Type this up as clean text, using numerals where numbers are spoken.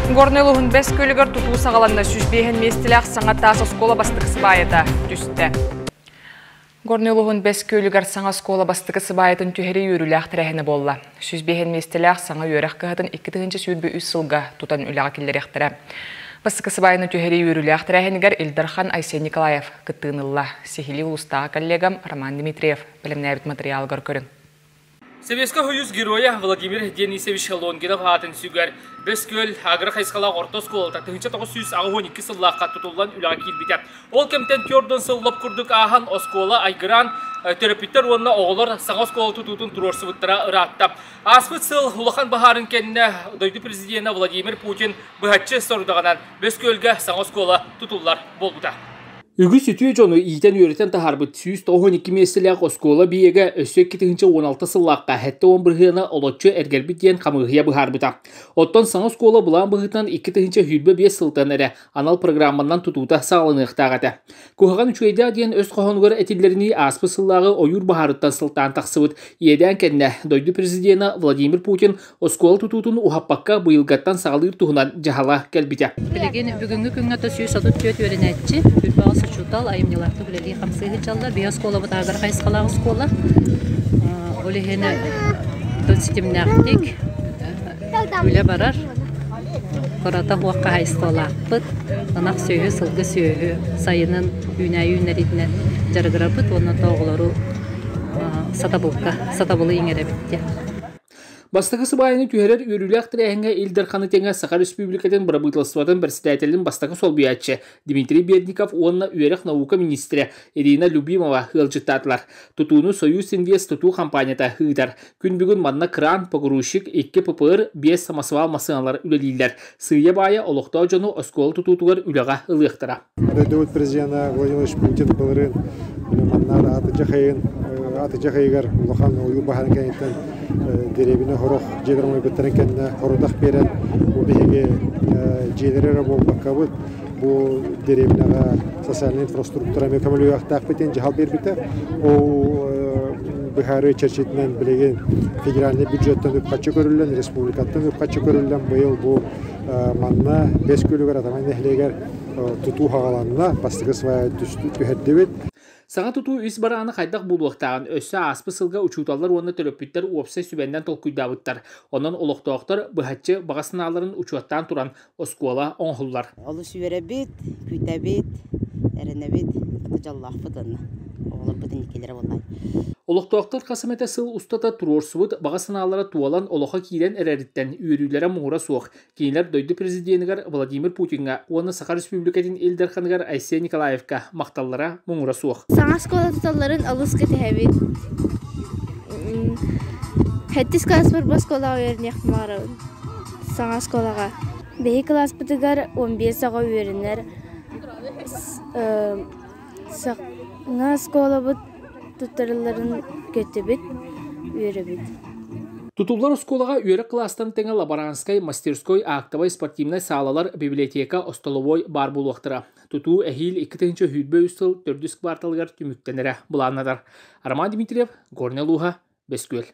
Горнелуғын бәс көлігір тұтуы сағаланна сүзбейін местіліғ саңа тас оскола бастығы сыбайыда түсті. Горнелуғын бәс көлігір саңа оскола бастығы сыбайытын түйері үйріліғ тірәхіні болла. Сүзбейін местіліғ саңа үйеріқ қығытын 2-тігінші сүйірбі үс сылға тұтан үліға келдер ектірі. Бастығы сыбайыны түйері үйріліғ тірәхінігер Илдархан Айсен Николаев күттігінілла. Сихили ұлыстағы коллегам Роман Дмитриев білімнәбіт материалғыр көрін. Советский Союз героя Владимир Денисович Лонгинов атын сүгер Бескөл агры хайскала орта сколта 1912 сыллаққа тұтылған үліға келбетеп. Ол кемтен көрден сыллап күрдік ахан оскола айгыран терапевттер онына оғылар саңа оскола тұтудың тұрорсы бұттыра ұраттап. Аспыт сыл Улахан Бахарын кеніне дойды президенті Владимир Путин бұхатчы сұрудағынан Бескөлге саңа оскола тұтылар болбыда. Үгіз үтіе жоны ийтен үйретен тахарбыт 112 меселек оскола биеге өсек 2-16 сыллаққа хәтті 11-ғына олотчы әргербіт ден қамығыя бұхарбыта. Оттан саңа оскола бұлан бұғытан 2-5 сылтан әрі анал программаннан тұтуыта сағылынықтағаты. Көғаған үшейді ден өз қоғанғыр әтілеріне аспы сыллағы ойыр бұхарыттан сылтан тақсыбыт. Еден кәнне дойды президенті Владимир Путин оскола тұтуытын ұхаппаққа бұйылғаттан сағылыр тұғынан жағала кәлбіте. Чутал айымнелақты білелі қамсығы жалдар. Бия скола бұд ағыр қайсқалағы скола. Олі хені дөл системіне ақтек. Үлі барар. Қората хуаққа қайсқала бұд. Анақ сөйі, сылғы сөйі. Сайының үйнәридінен жарғыра бұд. Оның тоғылару сатабылы еңері бітті. Бастығы сыбайыны түйерер үйрілі ақтырайынға Илдарханы теңі Сақа Республикатын бұрабытласыватын бірсетәйтелін бастығы сол биятчы Дмитрий Бердников онына үйерек наука министрі Ирина Любимова ғылжыттатылар. Тұтуыны Союз Инвест тұту компанията ғыдар. Күн бүгін манна кран, погрузчик, 2 ППР, 5 самосвал масыналар үлелейлер. Сыя бая олықтау жону оскол тұтутуғар үліға ұлықтыра. Дәуіт президенті Владимир Путин бұлырын маннар аты жағайығар ұлыған ойыл бағарын кәйіттен деребіне ғұрық жегірмай бұттарын кәніне ғұрыдақ берен бұл бейге жедерері бол баққабыд бұл деребінеға социальный инфраструктура мен көмілі ақтақ бітен жағал бербіті ол бұхары черчетінен білеген федеральный бюджеттен үпқачы көрілген, республикаттан үпқачы көрілген бұйыл бұл манна 5 көлігер атамайны әлегер тұту қағаланына бастығы свая түхәдді бет. Саңа тұту үс бараны қайдақ бұлуқтағын өссі аспы сылға учуталар оны төлөппіттер уопсы сүбәнден толкуйдабыттар. Онын олықтауқтар бұхатчы бағасыналарын учуаттан тұран оскуала оңғылар. Олы сүбәрі бет, күйті бет, әріні бет, қаты жаллақ бұдынна. Оғылар бұдын екелері болай. Олықтауқтар қасыметі сыл ұстата тұрорсыбыт бағасыналары туалан олыға кейден әрәріттен үйірілері мұңыра суық. Кейінлер дойды президентігер Владимир Путинға, оны Сақа Республикатын Илдарханығар Айсен Николаевқа мақталлара мұңыра суық. Саңа скола тұталарын алыс кәтәбет. Хәттіс класс бір бас сколаға өрінек мағырын. Саңа сколаға. Бейі класс бұтығар 15 саға өрінер. Саңа скола бұт тұттарыларын көтебет, өребет. Tutullar oskolaga üyere klastan tenge laboranskay, мастерской, актовай спортивнай салалар библиотека остоловой бар булуқтыра. Tutu ehil 2-нче хүлбе үстіл 400 кварталгар түміктенері бұланадар. Роман Дмитриев, Горнелуға, Бескөл.